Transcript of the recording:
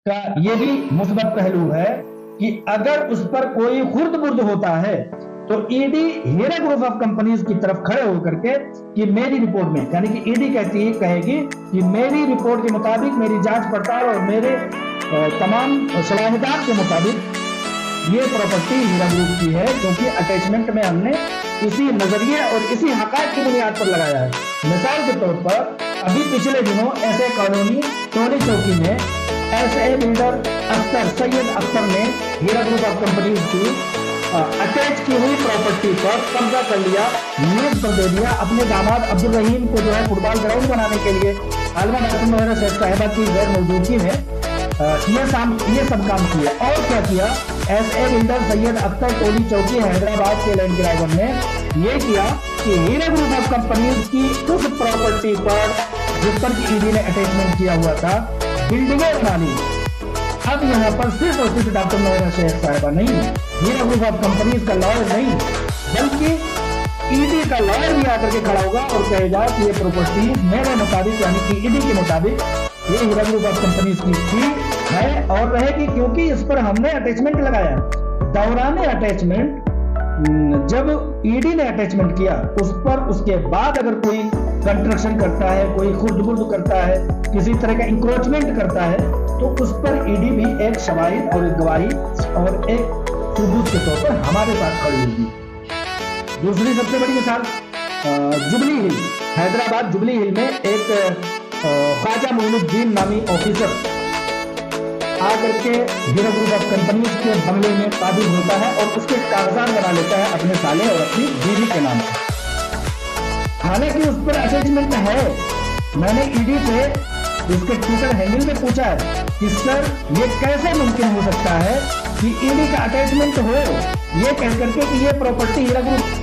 का ये भी मुस्बत पहलू है कि अगर उस पर कोई खुर्द बुर्द होता है तो ED Heera group of companies की तरफ खड़े होकर के कि मेरी रिपोर्ट में, यानी कि ईडी कहेगी कि मेरी रिपोर्ट के मुताबिक, मेरी जांच पड़ताल और मेरे तमाम सलाहियत के मुताबिक ये प्रॉपर्टी हीरा ग्रुप की है, क्योंकि अटैचमेंट में हमने इसी नजरिए और इसी हकायत की बुनियाद पर लगाया है। मिसाल के तौर पर अभी पिछले दिनों ऐसे कॉलोनी टोली चौकी में ऐसे बिल्डर सैयद अख्तर ने हीरा ग्रुप ऑफ कंपनीज की अटैच की हुई प्रॉपर्टी पर कब्जा कर लिया, लीज पर दे दिया। अपने दामाद अब्दुल रहीम को जो है फुटबॉल ग्राउंड बनाने के लिए आलमा डॉक्टर मेहरा शेख साहिबा की गैर मौजूदगी में ये सब काम किया। और क्या किया, ऐसे बिल्डर सैयद अख्तर टोली चौकी हैदराबाद के लैंड ग्राइवर ने ये किया कि हीरा ग्रुप ऑफ कंपनीज की उस प्रॉपर्टी पर जिस पर ईडी ने अटैचमेंट किया हुआ था बिल्डिंगें बना ली। अब यहाँ पर सिर्फ और सिर्फ डॉक्टर मेहरा शेख साहिबा नहीं, हीरा ग्रुप ऑफ कंपनीज का लॉयर नहीं, बल्कि ईडी का लॉयर भी आकर के खड़ा होगा और कहेगा कि ये प्रॉपर्टी मेरे मुताबिक, यानी कि ईडी के मुताबिक ये हीरा ग्रुप ऑफ कंपनीज की थी, है और रहेगी, क्योंकि इस पर हमने अटैचमेंट लगाया। दौरान अटैचमेंट जब ईडी ने अटैचमेंट किया उस पर, उसके बाद अगर कोई कंस्ट्रक्शन करता है, कोई खुर्द-बुर्द करता है, किसी तरह का इंक्रोचमेंट करता है, तो उस पर ईडी भी एक शवाहिद और एक गवाही और एक सबूत के तौर पर हमारे साथ खड़ी होगी। दूसरी सबसे बड़ी मिसाल जुबली हिल, हैदराबाद जुबली हिल में एक ख्वाजा मोइनुद्दीन नामी ऑफिसर आकर के हीरा ग्रुप ऑफ कंपनीज के बंगले में काबिज होता है और उसके कागजात बना लेता है अपने साले और अपनी बीवी के नाम से। हालांकि उस पर अटैचमेंट है। मैंने ईडी से उसके ट्विटर हैंडल में पूछा है कि सर ये कैसे मुमकिन हो सकता है कि ईडी का अटैचमेंट हो, ये कह करके कि ये प्रॉपर्टी हीरा ग्रुप